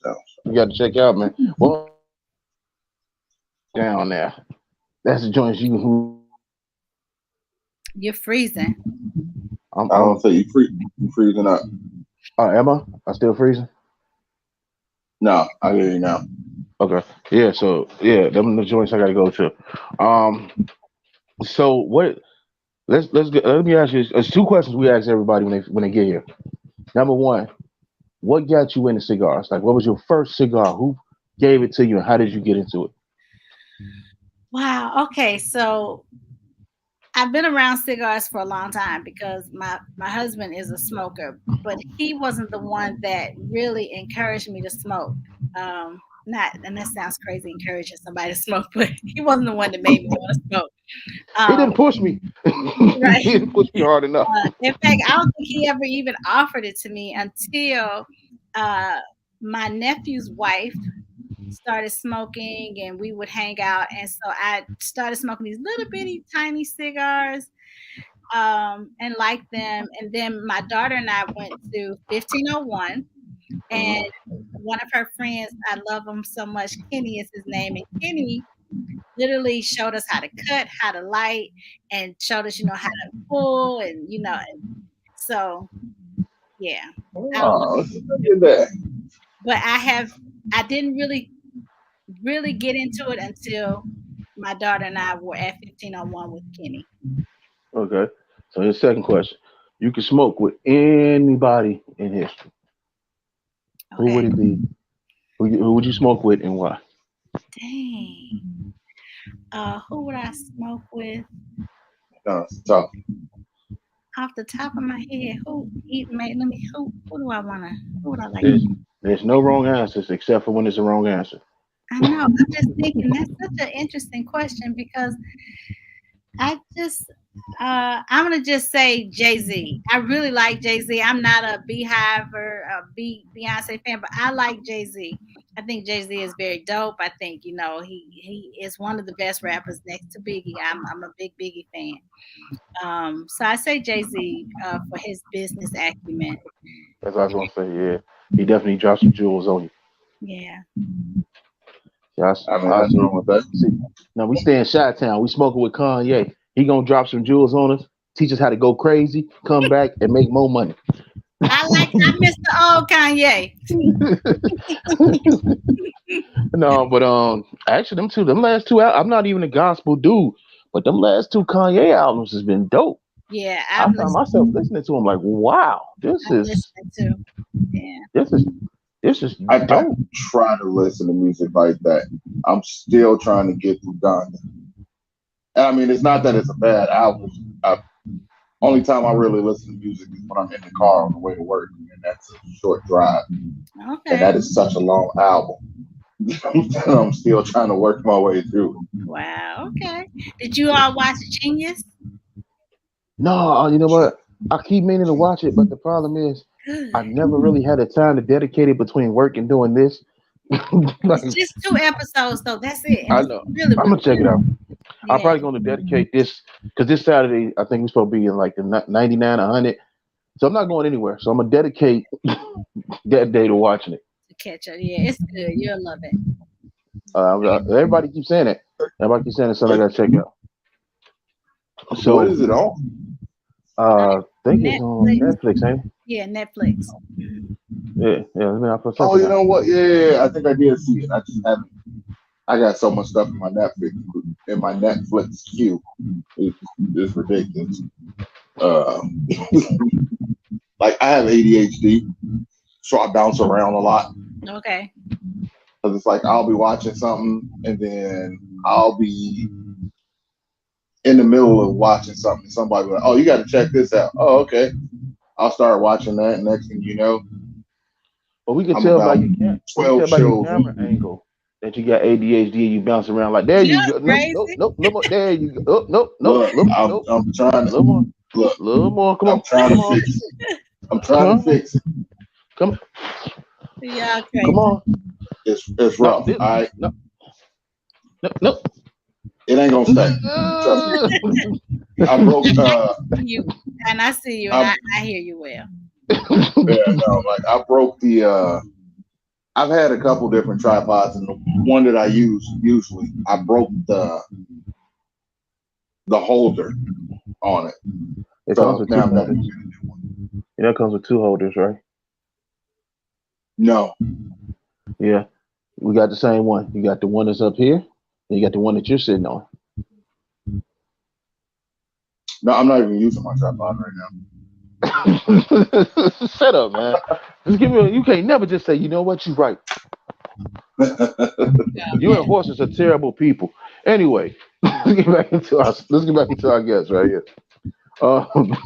B: So,
A: You got to check out, man. Well, down there. That's the joints you who
C: You're freezing.
A: I'm
B: I don't say you freezing up.
A: Emma, I still freezing?
B: No, I hear you now.
A: Okay. Yeah, so yeah, them the joints I gotta go to. Um so what let's get let me ask you there's two questions we ask everybody when they get here. Number one, what got you into cigars? Like what was your first cigar? Who gave it to you and how did you get into it?
C: Wow. Okay. So I've been around cigars for a long time because my husband is a smoker, but he wasn't the one that really encouraged me to smoke. Not, and that sounds crazy, encouraging somebody to smoke, but he wasn't the one that made me want to smoke.
A: He
C: Um,
A: didn't push me.
C: right.
A: He didn't push me hard enough.
C: In fact, I don't think he ever even offered it to me until uh, my nephew's wife started smoking, and we would hang out, and so I started smoking these little bitty tiny cigars, and liked them. And then my daughter and I went to 1501, and
A: Mhm.
C: one of her friends, I love him so much, Kenny is his name, and Kenny literally showed us how to cut, how to light, and showed us, how to pull, and so yeah, I don't know,
B: Oh, look at that.
C: but I didn't really get into it until my daughter and I were at 1501 with Kenny.
A: Okay. So his second question. You can smoke with anybody in history. Who would
C: Okay.
A: it be? Who would you smoke with and why?
C: Dang. Who would I smoke with
B: No, it's tough.
C: off the top of my head? Who eat mate? Let me who do I wanna who would I like to
A: There's there's no wrong answers except for when it's a wrong answer.
C: I know. I'm just thinking that's such an interesting question because I just I'm gonna just say Jay Z. I really like Jay Z. I'm not a Beehive or a Beyonce fan, but I like Jay Z. I think Jay Z is very dope. I think he is one of the best rappers next to Biggie. I'm a big Biggie fan. So I say Jay Z for his business acumen.
A: That's what I was gonna say. Yeah, he definitely dropped some jewels on you.
C: Yeah.
A: Yeah,
B: I mean,
A: I
B: nothing
A: see.
B: wrong with that.
A: See, now we stay in Chi Town. We smoking with Kanye. He gonna drop some jewels on us, teach us how to go crazy, come back and make more money.
C: I miss the old Kanye.
A: No, but actually, them last two, I'm not even a gospel dude, but them last two Kanye albums has been dope.
C: Yeah,
A: I found myself listening to him like, wow,
C: I've listened to. Yeah.
A: this is this is
B: I
A: dope.
B: try to listen to music like that. I'm still trying to get through Donda. And I mean, it's not that it's a bad album. Only time I really listen to music is when I'm in the car on the way to work, and that's a short drive. And
C: Okay.
B: that is such a long album. I'm still trying to work my way through it.
C: Wow. Okay. Did you all watch Genius?
A: No, you know what? I keep meaning to watch it, but the problem is I
C: Good.
A: never really had the time to dedicate it between work and doing this. Like,
C: It's just 2 episodes though. That's it, and
A: I
C: it's
A: know.
C: really,
A: I'm
C: really
A: gonna check it
C: good.
A: out. I'm
C: Yeah.
A: probably gonna dedicate this because this Saturday I think we're supposed to be in like the 99, 100. So I'm not going anywhere. So I'm gonna dedicate that day to watching it.
C: To catch up. Yeah, it's good. You'll love it.
A: Everybody keeps saying it. Everybody keeps saying it's something I gotta check out.
B: What
A: So
B: is it on?
C: Uh,
A: I think it's on
C: Netflix.
A: Netflix, ain't it?
C: Yeah, Netflix. Mhm.
A: Yeah, yeah. Let me I'll check
B: Oh,
A: it
B: you
A: out.
B: know what? Yeah, I think I did see it. I just haven't. I got so much stuff in my Netflix queue. It's ridiculous. Uh, like I have ADHD, so I bounce around a lot.
C: Okay.
B: Because it's like I'll be watching something and then I'll be in the middle of watching something. Somebody will be like, "Oh, you got to check this out." Oh, okay. I'll start watching that. Next thing you know,
A: But we can
B: I'm
A: tell by
B: about
A: your we can
B: 12
A: tell by your
B: shows
A: camera
B: in.
A: angle that you got ADHD and you bounce around like there
C: You're
A: you go. Nope, nope,
C: crazy.
A: nope, no more. There you go. Oh, nope, nope,
B: Look,
A: nope,
B: I'm
A: nope.
B: I'm trying to
A: Little more,
B: look.
A: little more. Come
B: I'm
A: on,
B: trying to
A: come on,
B: fix it. I'm trying to
A: come on,
B: fix it.
A: come,
C: Y'all
A: come
C: crazy.
A: on.
B: It's
A: No,
B: rough. All right,
A: no, no, no.
B: it ain't gonna stay. Trust me. I broke.
C: You and I see you and
B: I
C: I hear you well.
B: yeah, no, like I broke the. I've had a couple different tripods, and the one that I use usually, I broke the holder on it.
A: It comes
B: So
A: with
B: now
A: two
B: I'm gonna
A: holders.
B: get a new one.
A: Yeah, it comes with two holders, right?
B: No,
A: Yeah, we got the same one. You got the one that's up here, and you got the one that you're sitting on.
B: no, I'm not even using my tripod right
A: Shut up, man. Just give me. You can't never just say, you know what, you're right.
B: now.
A: You and horses are terrible people. Anyway, let's get back into our guests right here. Um,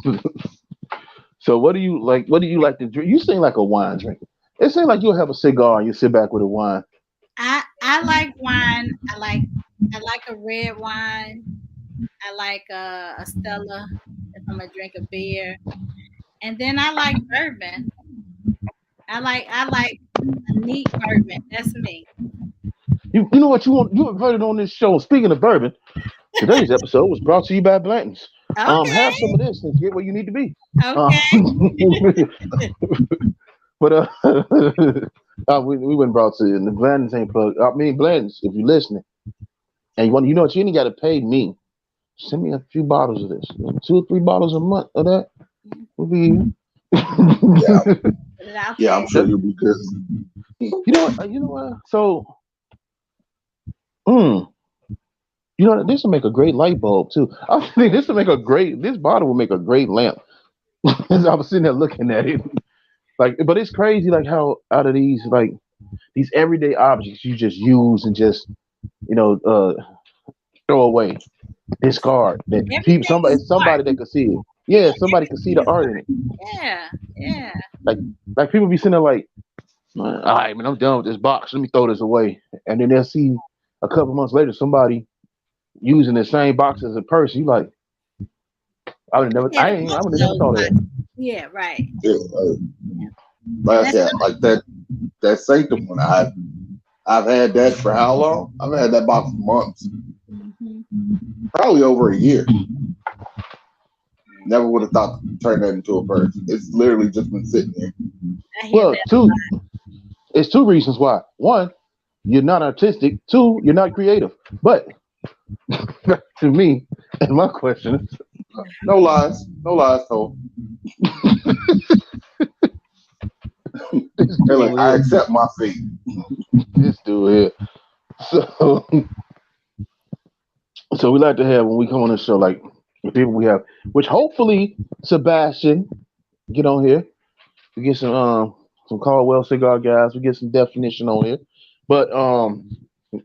A: so what do you like? What do you like to drink? You seem like a wine drinker. It seems like you'll have a cigar and you sit back with a wine.
C: I like wine. I like a red wine. I like a Stella if I'm gonna drink a beer. And then I like bourbon. I like a neat bourbon. That's me.
A: You know what you want? You have heard it on this show. Speaking of bourbon, today's episode was brought to you by Blanton's. Have
C: Okay.
A: some of this and get where you need to be. Um,
C: Okay.
A: but we went brought to you. And the Blanton's ain't plug. I mean Blanton's, if you're listening, and you want, you know what, you ain't got to pay me. Send me a few bottles of this, 2 or 3 bottles a month of that. Will be.
B: Yeah,
C: Put it out
B: yeah,
C: there.
B: I'm sure you'll be good.
A: You know what? You know what? So, mm, you know what? This will make a great light bulb too. I think this will make a great. This bottle will make a great lamp. As I was sitting there looking at it, like, but it's crazy, like how out of these everyday objects you just use and just you know throw away, discard. That people,
C: Everything
A: somebody,
C: is art.
A: somebody that could see it.
C: Yeah,
A: Yeah, somebody could see
C: everything
A: the
C: is
A: art in
C: art.
A: it.
C: Yeah, yeah.
A: Like, like people be sitting there like, all right, man, I'm done with this box. Let me throw this away. And then they'll see a couple months later somebody using the same box as a person. You like,
C: Yeah, the
A: I
C: both
A: would
C: of
A: have never
C: those
A: thought of that.
C: boxes. Yeah, right.
B: Yeah,
C: Yeah.
B: like I
C: That's
B: said, like that Sanctum one. I've had that for how long? I've had that box for months,
C: hmm
B: probably over a year.
C: yeah.
B: Never would have thought to turn that into a purse. It's literally just been sitting there.
C: I hear
A: Well,
C: that.
A: it's two reasons why. One, you're not artistic. Two, you're not creative. But to me, and my question
B: No lies, no lies told.
A: this
B: They're like,
A: dude
B: I
A: here,
B: accept my fate.
A: this dude here. So, so we like to have when we come on the show, like the people we have, which hopefully Sebastian get on here. We get some Caldwell cigar guys. We get some definition on here, but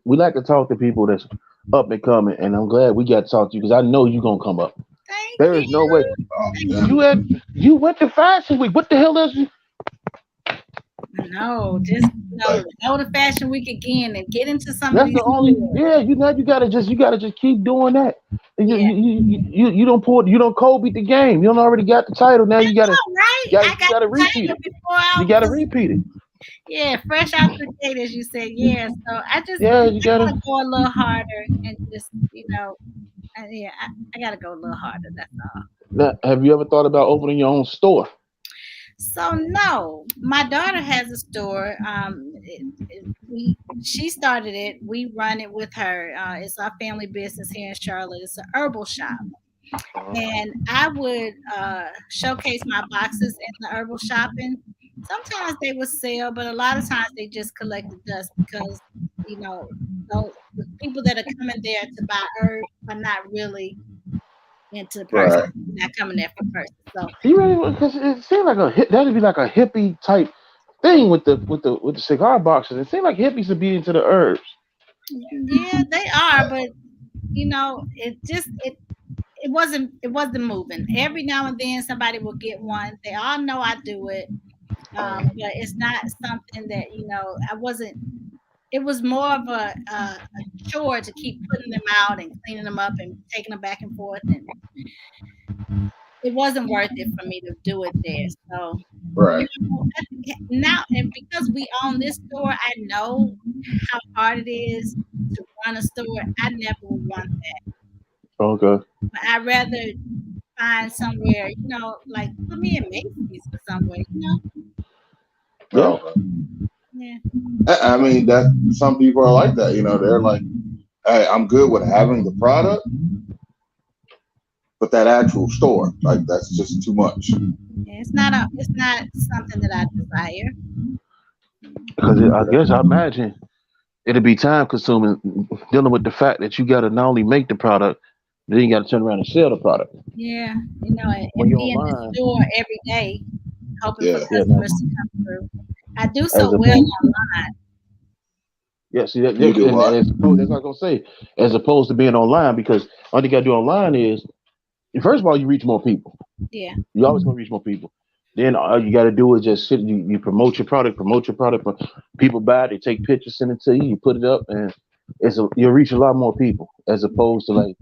A: we like to talk to people that's up and coming, and I'm glad we got to talk to you because I know you're gonna come up.
C: Thank
A: There
C: you.
A: is no way
B: Oh,
C: Thank
B: yeah.
C: you.
A: you went to Fashion Week. What the hell is you?
C: No, just go to Fashion Week again and get into some of
A: That's
C: these
A: the only.
C: stores.
A: Yeah, you gotta just keep doing that. And
C: Yeah.
A: You don't pull you don't Kobe the game. You don't already got the title. Now
C: Oh, right. I
A: you
C: got
A: gotta
C: the
A: repeat
C: title
A: it.
C: before I
A: You gotta
C: was,
A: repeat it.
C: yeah, fresh out the gate, as you said. Yeah. So
A: Yeah, you
C: I
A: gotta.
C: gotta go a little harder and just, yeah, I gotta go a little harder. That's all.
A: Now, have you ever thought about opening your own store?
C: So no, my daughter has a store. She started it. We run it with her. It's our family business here in Charlotte. It's an herbal shop, and I would showcase my boxes in the herbal shopping. Sometimes they would sell, but a lot of times they just collected dust because you know So the people that are coming there to buy herb are not really into person.
B: Right.
C: Not coming there for person. So
A: You really because it seemed like that'd be like a hippie type thing with the cigar boxes. It seemed like hippies would be into the herbs.
C: yeah, they are, but it wasn't moving. Every now and then somebody will get one. They all know I do it. But it's not something that I wasn't. It was more of a chore to keep putting them out and cleaning them up and taking them back and forth, and it wasn't worth it for me to do it there. So
B: Right.
C: now, and because we own this store, I know how hard it is to run a store. I never would want that.
A: Okay.
C: But I'd rather find somewhere, like put me in Macy's or somewhere.
A: Yeah.
B: Oh,
C: Yeah.
B: I mean that some people are like that. They're like, hey, I'm good with having the product, but that actual store, like that's just too much.
C: Yeah, it's not something that I desire.
A: Because I guess I imagine it'd be time consuming dealing with the fact that you got to not only make the product, then you got to turn around and sell the product.
C: Yeah,
A: When
C: and
A: you're
C: be in the
A: online,
C: store every day, hoping for
B: Yeah.
A: yeah,
C: customers to come through. I do
A: as
C: so well
A: opposed,
C: online.
A: yeah, see that,
B: You do
A: and
B: what?
A: that's what I was gonna say, as opposed to being online, because all you got to do online is, first of all, you reach more people.
C: Yeah,
A: You always gonna reach more people. Then all you got to do is just sit. You promote your product, People buy it, they take pictures, send it to you. You put it up, and you'll reach a lot more people as opposed to like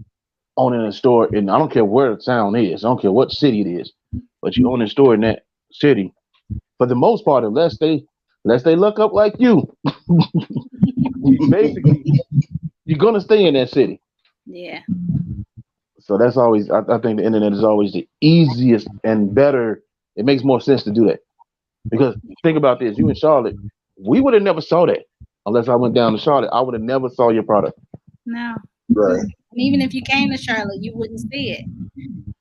A: owning a store. And I don't care where the town is. I don't care what city it is, but you own a store in that city. For the most part, unless they look up like you, basically you're gonna stay in that city.
C: yeah,
A: So that's always. I think the internet is always the easiest and better. It makes more sense to do that. Because think about this, you in Charlotte, we would have never saw that unless I went down to Charlotte. I would have never saw your product.
C: no.
B: Right.
C: And even if you came to Charlotte, you wouldn't see it.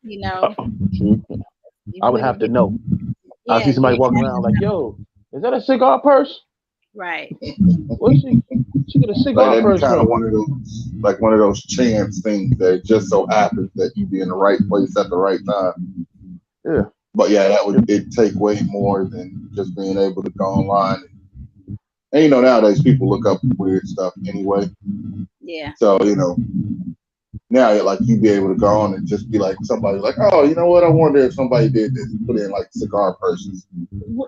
C: You know,
A: See,
C: you
A: I would have
C: wouldn't.
A: to know. I
C: Yeah,
A: see
C: you
A: somebody
C: would
A: walking
C: have
A: around
C: to
A: like,
C: know.
A: yo, is that a cigar purse?
C: Right.
A: Where's she get a
B: Like
A: cigar
B: that'd be
A: purse
B: kind of
A: from?
B: one of those chance things that it just so happens that you be in the right place at the right time.
A: Yeah.
B: But yeah, that would it take way more than just being able to go online. And nowadays people look up weird stuff anyway.
C: Yeah.
B: So now like you'd be able to go on and just be like somebody like, oh, you know what? I wonder if somebody did this, put in like cigar purses,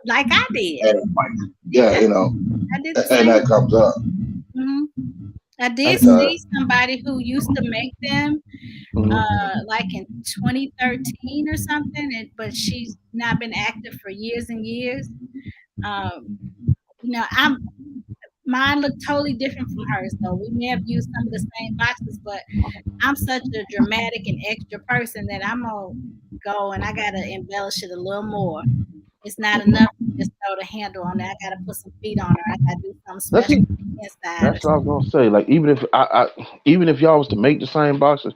C: Like I did.
B: and like, yeah,
C: I did the
B: and
C: same.
B: that comes up.
C: Hmm I did
A: I,
B: Uh,
C: see somebody who used to make them, like in 2013 or something, but she's not been active for years and years. Um, I'm mine looked totally different from hers, though. We may have used some of the same boxes, but I'm such a dramatic and extra person that I'm gonna go and I gotta embellish it a little more. It's not enough to just throw the handle on it. I gotta put some feet on her. I gotta do something
A: that's
C: special inside or
A: that's what I was
C: something.
A: gonna say. Like even if y'all was to make the same boxes,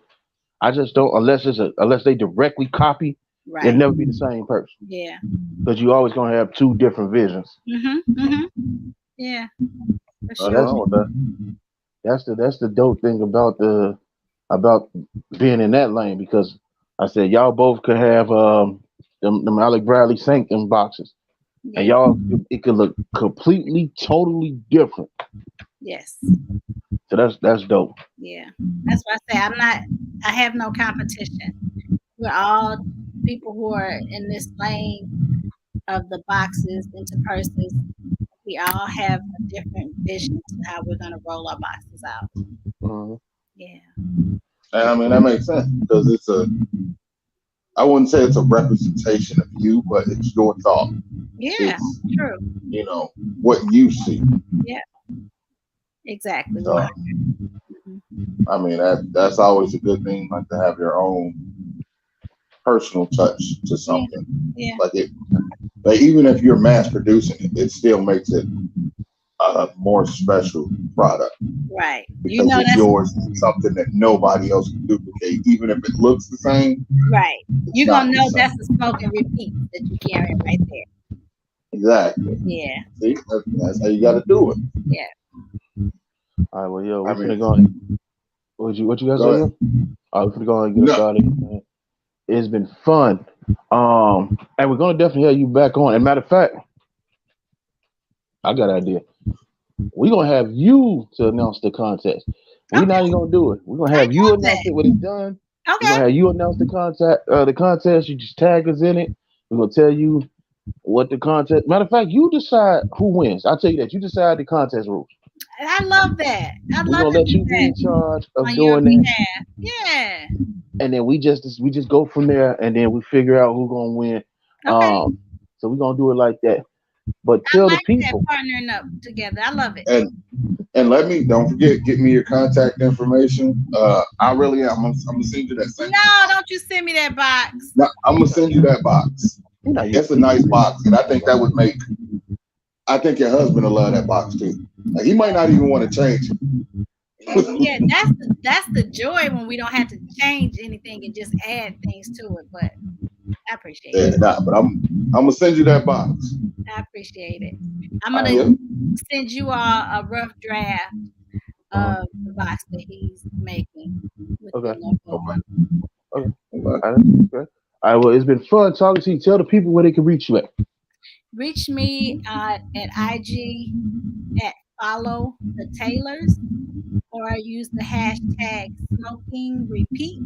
A: I just don't unless they directly copy, it'd
C: Right.
A: never be the same person.
C: Yeah.
A: Because you always gonna have two different visions.
C: Mhm. Mhm. Yeah. For
A: So
C: sure.
A: that's the dope thing about being in that lane because I said y'all both could have them Alec Bradley Sanctum boxes and
C: Yeah.
A: y'all it could look completely totally different.
C: Yes.
A: So that's dope.
C: Yeah. That's why I say I have no competition. We're all people who are in this lane of the boxes into purses. We all have a different vision to how we're gonna roll our boxes out.
A: Mhm.
C: Yeah.
B: and I mean that makes sense because I wouldn't say it's a representation of you, but it's your thought.
C: Yeah.
B: It's
C: True.
B: what you see.
C: Yeah. Exactly.
B: So
C: 100. Mhm.
B: I mean that's always a good thing, like to have your own personal touch to
C: Yeah.
B: something.
C: Yeah.
B: Like like even if you're mass producing it, it still makes it a more special product
C: Right.
B: because it's
C: That's
B: yours. It's something that nobody else can duplicate, even if it looks the same.
C: right.
B: It's
C: You're
B: not
C: gonna
B: the
C: know that's
B: same.
C: a smoke and repeat that you're carrying right there.
B: Exactly.
C: Yeah.
B: See, that's how you got to do it.
C: Yeah.
A: All right, well, yo, we
B: I
A: finna
B: mean,
A: go. What you guys
B: go
A: say?
B: ahead.
A: Yo? We finna go and get us
B: No,
A: out of here, man. It's been fun. And we're gonna definitely have you back on. And matter of fact, I got an idea. We're gonna have you to announce the contest. We not
C: Okay,
A: even gonna do it. We're gonna
C: I
A: have you
C: love
A: announce
C: that.
A: it when it's done. We're
C: Okay,
A: gonna have you announce the contest. You just tag us in it. We're gonna tell you what the contest. Matter of fact, you decide who wins. I'll tell you that. You decide the contest rules.
C: I love that. I'd
A: We're
C: love
A: gonna
C: to
A: let
C: do
A: you be
C: that
A: in charge of
C: on your
A: doing that,
C: behalf. Yeah.
A: and then we just go from there, and then we figure out who's gonna win.
C: Okay.
A: Um, so we're gonna do it like that. But
C: I
A: tell the
C: like that
A: people.
C: partnering up together. I love it.
B: and let me don't forget, get me your contact information. I really am. I'm gonna send you that sanctuary
C: No,
B: box.
C: don't you send me that box.
B: No, I'm gonna send you that box.
A: You know, you
B: It's a nice box, and I think that would make. I think your husband will love that box too. Like, he might not even want to change it.
C: Yeah, that's the joy when we don't have to change anything and just add things to it. But I appreciate
B: Yeah,
C: it.
B: nah, but I'm gonna send you that box.
C: I appreciate it. I'm
A: all right,
C: gonna
B: Yep.
A: well,
C: send you all a rough draft
A: uh-huh.
C: of the box that he's making with the
A: Okay,
C: logo
B: Okay.
C: on.
A: okay.
B: Okay.
A: All right, okay. All right, well, it's been fun talking to you. Tell the people where they can reach you at.
C: Reach me at IG at follow the Taylors, or use the hashtag smoking repeat,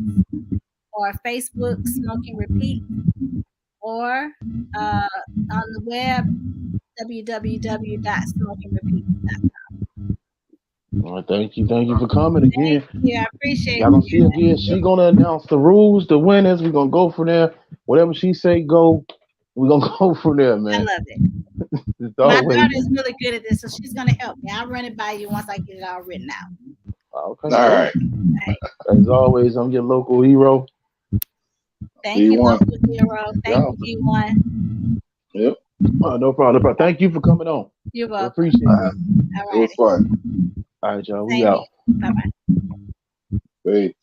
C: or Facebook smoking repeat, or on the web www.smokingrepeat.com.
A: All right, thank you for coming
C: Thank
A: again.
C: you. I appreciate
A: Y'all gonna see
C: you.
A: again.
B: Yep.
A: She gonna announce the rules, the winners. We gonna go from there. Whatever she say, go. We gonna go from there,
C: I
A: man.
C: love it.
A: It's
C: My
A: always
C: daughter is really good at this, so she's gonna help me. I'll run it by you once I get it all written out.
A: okay.
B: All
A: Cool.
B: right.
C: All right.
A: As always, I'm your local hero.
C: Thank you,
B: D1.
C: local hero. Thank
A: Y'all,
C: you, D1.
B: Yep.
A: no problem. No problem. Thank you for coming on.
C: You're
A: We
C: welcome.
A: appreciate it.
C: All
B: It was
C: righty.
B: fun.
A: All right, y'all. We
C: Same
A: out.
C: here. Bye bye.
B: Hey.